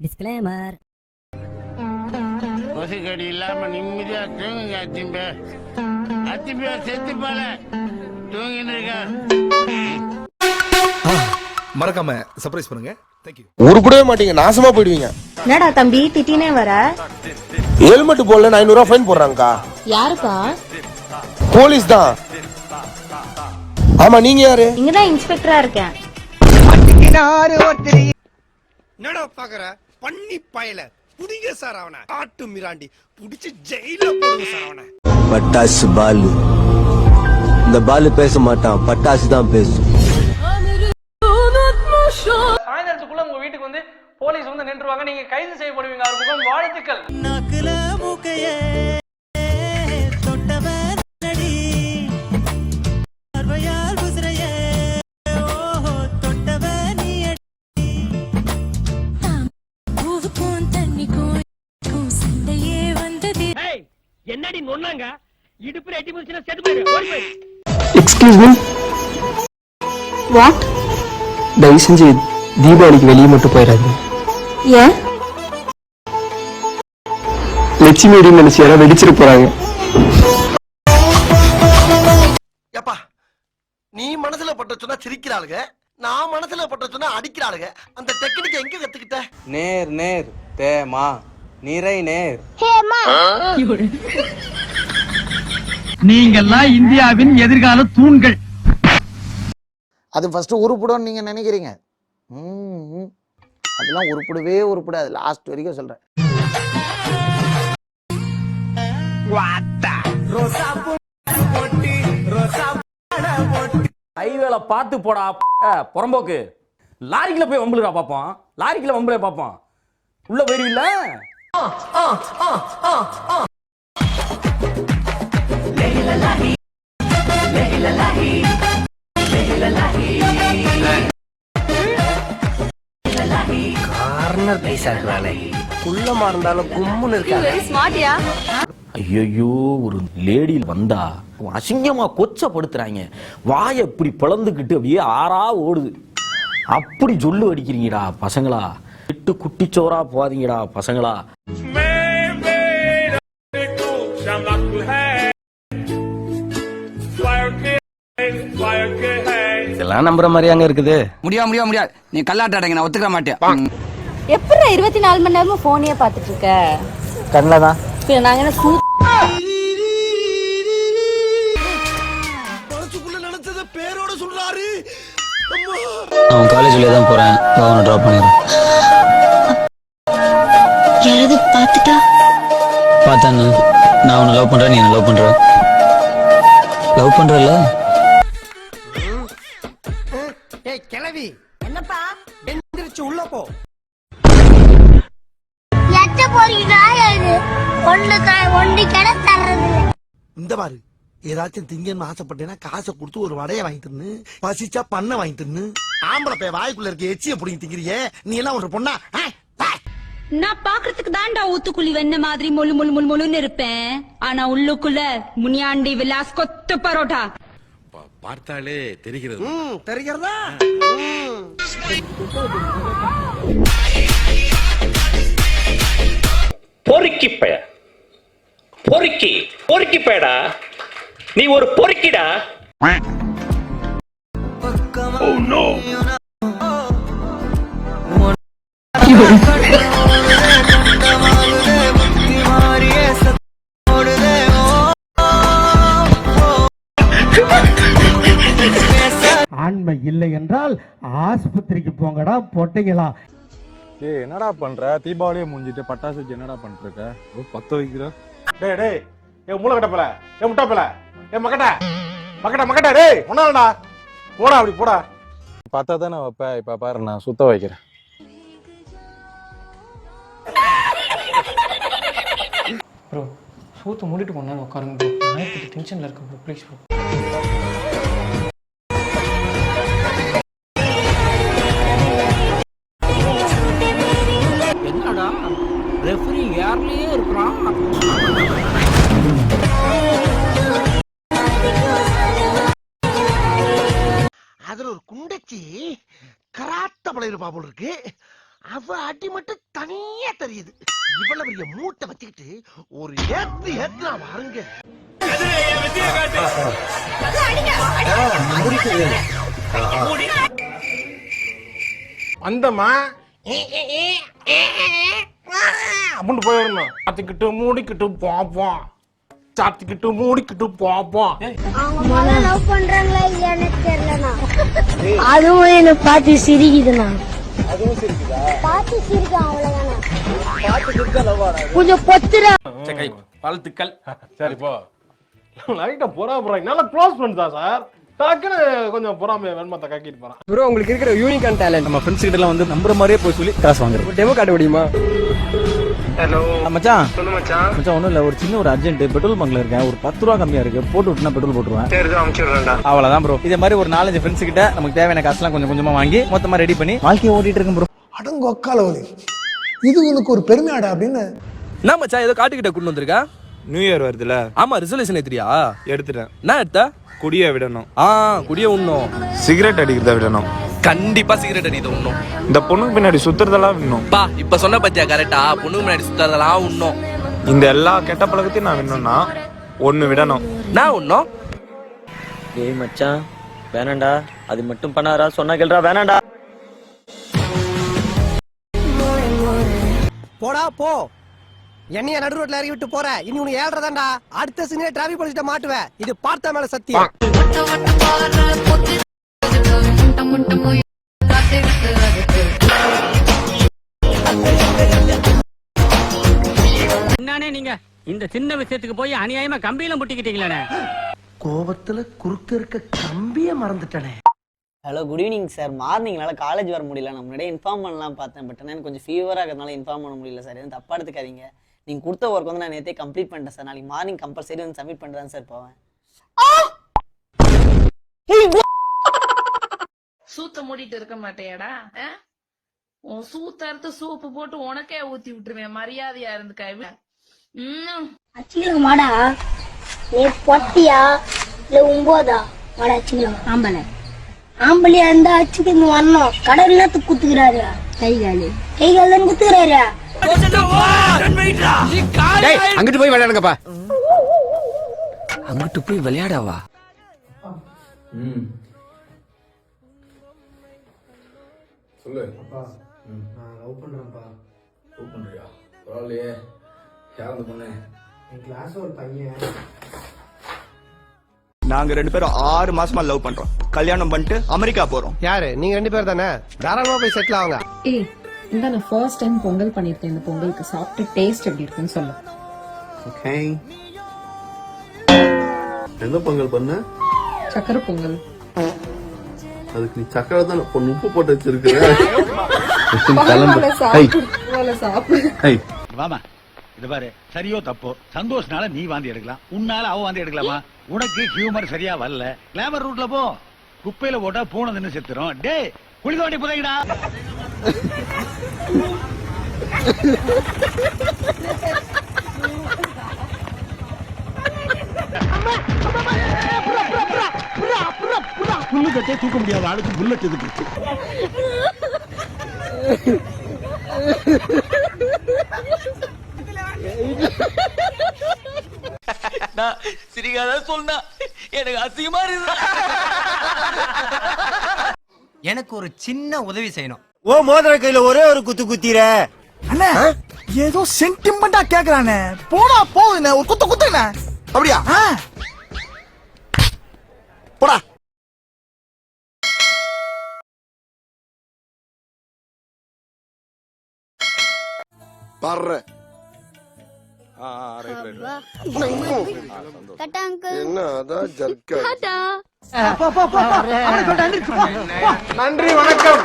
Disclaimer. கொசுக்கடி இல்லாம நிம்மதியா தூங்குங்க அத்திம்பே. அத்திம்பே செத்து போல தூங்கிட்டு இருக்கா. மறக்காம சர்ப்ரைஸ் பண்ணுங்க. தேங்க்யூ. உருப்படவே மாட்டீங்க, நாசமா போயிடுவீங்க. என்னடா தம்பி திட்டினே வர? ஹெல்மெட் போடல 500 ரூபாய் ஃபைன் போடுறாங்கக்கா. யாருக்கா? போலீஸ் தான். ஆமா, நீங்க யாரு? இங்கதான் இன்ஸ்பெக்டரா இருக்கேன். என்னடா பாக்குற பண்ணி பயல புடிங்க சார் அவனை. ஆட்டு மிராண்டி புடிச்சு ஜெயில போடுங்க சார் அவனை. பட்டாசு பாலு, இந்த பாலு பேச மாட்டான், பட்டாசு தான் பேசும். சாயந்தரத்துக்குள்ள உங்க வீட்டுக்கு வந்து போலீஸ் வந்து நின்றுவாங்க, நீங்க கைது செய்யப்படுவீங்க. அவருக்கும் வாழ்த்துக்கள். என்னடி நொன்னாங்க இடுப்புல எட்டி போச்சுன்னா செத்து போயிரு. Excuse me. வாட்? தயவு செஞ்சு தீபாவளிக்கு வெளியே மட்டும் போயிடாது. ஏன்? லட்சுமி வெடின்னு நினைச்சு யாராவது வெடிச்சிட்டு போறாங்க. ஏப்பா, நீ மனசுல பட்ட சொன்னா சிரிக்கிறாளுங்க, நான் மனசுல பட்ட சொன்னா அடிக்கிறாளுங்க. அந்த டெக்னிக் எங்க கத்துக்கிட்ட? நேர் நேர் தேமா நிறை நேர். நீங்கெல்லாம் இந்தியாவின் எதிர்கால தூண்கள். அது ஃபர்ஸ்ட் உருப்படும் நீங்க நினைக்கிறீங்க. அதெல்லாம் உருப்படாது. லாஸ்ட் வரைக்கும் சொல்றேன். ஹைவேல பார்த்து போடா புறம்போக்கு. லாரிக்குள்ள போய் வம்புலுடா பாப்போம். லாரிக்குள்ள வம்புல பாப்போம். உள்ள போயிருவில்ல. கார்னர் பைசா இருக்கிறாளே, குள்ளமா இருந்தாலும் கும்முன்னு இருக்காங்க. ஐயோ, ஒரு லேடி வந்தா அசிங்கமா கொச்சப்படுத்துறாங்க. வாயை இப்படி பிளந்துக்கிட்டு அப்படியே ஆறா ஓடுது. அப்படி சொல்லு அடிக்கிறீங்கடா பசங்களா. எட்டு குட்டிச்சோரா போதீங்கடா பசங்களா. இதெல்லாம் நம்புற மாதிரியாங்க இருக்குது? முடியாது. நீ கல்லாட்டாடங்க, நான் ஒத்துக்க மாட்டேன். எப்படா 24 மணி நேரமும் போனே பாத்துட்டு இருக்க? கண்ணதான் நாங்க என்ன மனசுக்குள்ள நினைச்சத பேரோட சொல்றாரு. நான் காலேஜ்ல தான் போறேன், அவனை டிராப் பண்ணிடுறேன். யாராவது பாத்துட்டா? பார்த்தானு நான் அவனை லவ் பண்றேன், நீ என்ன லவ் பண்ற? லவ் பண்றல? ஏய் கிளவி, என்னப்பா எந்திரிச்சு உள்ள போ. எட்ட போறீங்க யாரு? ஒண்ணு கடை தர்றது. இந்த பாரு, ஏதாச்சும் திங்கன்னு ஆசைப்பட்டேன்னா காசை கொடுத்து ஒரு வடையை வாங்கி தின்னு, பசிச்சா பண்ண வாங்கி தின்னு. ஆம்பளை பைய வாய்க்குள்ள இருக்க எச்சிய புடிங்கி திங்கிறியே, நீ எல்லாம் ஒரு பொண்ணா? நான் பாக்குறதுக்கு தான்டா ஊத்துக்குழி வெண்ண மாதிரி மொழு மொழு மொழு மொழுன்னு இருப்பேன். ஆனா உள்ளுக்குள்ள முனியாண்டி விலாஸ் கொத்து பரோட்டா. பார்த்தாலே தெரிகிறது. தெரிகிறதா? பொறுக்கி பய, பொறுக்கி பயடா. நீ ஒரு பொறுக்கிடா. ஆண்மை இல்லை என்றால் ஆஸ்பத்திரிக்கு போங்கடா பொட்டைங்களா. ஏய், என்னடா பண்ற? தீபாவளியே முடிஞ்சிட்டு பட்டாசு வச்சு என்னடா பண்றீங்க? பத்த வைக்கிற. டேய் ஏ மூளை கட்டப்பல, ஏ முட்டாப்பல, ஏ மக்கட்ட டேய் ஒன்னாலடா. போடா அப்படி போடா. பார்த்தா தானே வைப்ப. இப்ப பாரு, நான் சுத்த வைக்கிறேன். ப்ரோ, சூத்து மூடிட்டு போனா உட்காருங்க ப்ரோ. நான் டென்ஷன்ல இருக்கேன் ப்ரோ, ப்ளீஸ் ப்ரோ. என்னடா ரெஃபரி யார்லயே இருக்கிறான். அதுல ஒரு குண்டச்சி கராத்த பழைய போல் இருக்கு. அவ அடி மட்டும் தனியா தெரியுது. இவ்வளவு பெரிய மூட்டை வச்சுக்கிட்டு ஒரு ஏத்து வாருங்க. அந்தம்மா அப்படின்னு போயிடணும். சாத்திக்கிட்டு மூடிக்கிட்டு பாப்போம், சாத்திக்கிட்டு மூடிக்கிட்டு பாப்போம். லவ் பண்றாங்களா இல்லையான்னு தெரியலண்ணா. அதுவும் என்ன பார்த்து சிரிக்குதுண்ணா. பார்த்து சிரிக்கும் அவ்வளவுதானா. கொஞ்சம் பொத்துறா. வாழ்த்துக்கள். சரி போ. லைட்டா போறாங்க. நல்லா க்ளோஸ் ஃப்ரெண்ட்ஸ் தான் சார். டக்குன்னு கொஞ்சம் பொறாமைய வெண்மத்தை கக்கிட்டு போறான். ப்ரோ உங்களுக்கு இருக்கிற யூனிக் அண்ட் டேலண்ட் நம்ம ஃப்ரெண்ட்ஸ் கிட்ட எல்லாம் வந்து நம்புற மாதிரியே போய் சொல்லி காசு வாங்குறது. டெமோ காட்ட முடியுமா? ஹலோ மச்சான் சொல்லு மச்சான். மச்சான் ஒண்ணும் இல்ல, ஒரு சின்ன ஒரு அர்ஜென்ட் பெட்ரோல் பங்க்ல இருக்கேன். ஒரு 10 ரூபா கம்மியா இருக்கு, போட்டு விட்டுனா பெட்ரோல் போட்டுருவேன். சரி அனுப்பிச்சுடுறேன்டா. அவ்வளவுதான் ப்ரோ. இதே மாதிரி ஒரு 4-5 ஃப்ரெண்ட்ஸ் கிட்ட நமக்கு தேவையான காசுலாம் கொஞ்சம் கொஞ்சமா வாங்கி மொத்தமா ரெடி பண்ணி வாழ்க்கையை ஓட்டிட்டு இருக்கேன் ப்ரோ. அடங்கொக்கால இது உனக்கு ஒரு பெருமையாடா அப்படின்னு. என்ன மச்சான் ஏதோ காட்டுக்கிட்ட கொண்டு வந்திருக்கா? நியூ இயர் வருதுல, ஆமா ரிசல்யூஷன் எடுத்துறியா? எடுத்துட்டேன். என்ன எடுத்த? குடிய விடணும். குடிய உண்ணும். சிகரெட் அடிக்கிறத விடணும். கண்டிப்பா சிகரெட் அடிக்கிறது உண்ணும். இந்த பொண்ணுக்கு பின்னாடி சுத்துறதெல்லாம் விடணும். பா இப்ப சொன்ன பத்தியா கரெக்டா? பொண்ணுக்கு முன்னாடி சுத்தறதெல்லாம் உண்ணும். இந்த எல்லா கெட்ட பழக்கத்தையும் நான் விடணும்னா ஒண்ணு விடணும். நான் உண்ணும். டேய் மச்சான் வேணாண்டா, அது மட்டும் பண்ணாரா, சொன்னா கேளுடா, வேணாண்டா. போடா போ. என்னைய நடு ரோட்ல இறக்கி விட்டு போற. இனி உனக்கு 7:30 தான்டா. அடுத்த சீனே டிராபிக் போலீஸ்ட்ட மாட்டுவேன். இது பார்த்த மேல சத்தியம். என்னன்னே நீங்க இந்த சின்ன விஷயத்துக்கு போய் அநியாயமா கம்பியில முட்டிக்கிட்டீங்களே. கோபத்துல குறுக்க இருக்க கம்பிய மறந்துட்டனே. Hello good evening sir. மார்னிங்னால காலேஜ் வர முடியல. நான் முன்னாடியே இன்ஃபார்ம் பண்ணலாம் பார்த்தேன். பட் எனக்கு கொஞ்சம் ஃபீவராக இருக்கிறதுனால இன்ஃபார்ம் பண்ண முடியல சார். எதுவும் தப்பா எடுத்துக்காதீங்க. நீங்கள் கொடுத்த ஒர்க் வந்து நான் நேற்றே கம்ப்ளீட் பண்ணிட்டேன் சார். நாளைக்கு மார்னிங் கம்பல்சரி வந்து சப்மிட் பண்ணுறேன் சார் போவேன். சூத்த மூடிட்டு இருக்க மாட்டேடா. உன் சூத்தறுத்து சூப்பு போட்டு உனக்கே ஊத்தி விட்டுருவேன். மரியாதையா இருந்துக்க. அச்சிக்கலாம் வாடா. நீ பொட்டியா இல்ல 9 வாடா அச்சிக்கலாம். ஆம்பளையா இருந்தா அச்சுக்கு வரணும். கடவுள் நேரத்துக்கு குத்துக்கிறாரு. கை கால் குத்துக்கிறாரு. அங்கிட்டு போய் விளையாடுங்கப்பா. அங்கிட்டு போய் விளையாடாவா? சொல்லு. நான் லவ் பண்றேன்ப்பா. லவ் பண்றியா? பரவாயில்லையே. யார் அந்த பொண்ணு? என் கிளாஸ் ஒரு பையன். நாங்க 2 பேரும் 6 மாசமா லவ் பண்றோம். கல்யாணம் பண்ணிட்டு அமெரிக்கா போறோம். யாரு நீங்க 2 பேர் தானே? தாராளமா போய் செட்டில் ஆகுங்க. ஏய் இந்த நான் ஃபர்ஸ்ட் டைம் பொங்கல் பண்ணிருக்கேன். இந்த பொங்கலுக்கு சாப்பிட்டு டேஸ்ட் எப்படி இருக்குன்னு சொல்லு. ஓகே. எந்த பொங்கல் பண்ண? சக்கரை பொங்கல். அதுக்கு நீ சக்கரை தான் உப்பு போட்டு வச்சிருக்க. வாமா இது பாரு, சரியோ தப்போ சந்தோஷனால நீ வாந்தி எடுக்கலாம், உன்னால அவ வாந்தி எடுக்கலாமா? உனக்கு ஹியூமர் சரியா வரல, கிளாமர் ரூட்ல போ. குப்பையில போட்டா பூனை தின்னு செத்துரும். டே குழி தோண்டி புதைங்கடா. புல்லு கட்டே தூக்க முடியாத ஆளுக்கு புல்லட் எதுக்கு? சிரிக்காத சொன்னா எனக்கு அசிங்கமா இருக்கு. எனக்கு ஒரு சின்ன உதவி செய்யணும். ஓ மோதிர கையில ஒரே ஒரு குத்து குத்திர. அண்ணா ஏதோ சென்டிமெண்டா கேக்குறானே. போடா போகுதுண்ணே, ஒரு குத்து குத்துண்ணே. அப்படியா? போடா. பாடுற என்ன அதான் ஜர்க்கா. நன்றி வணக்கம்.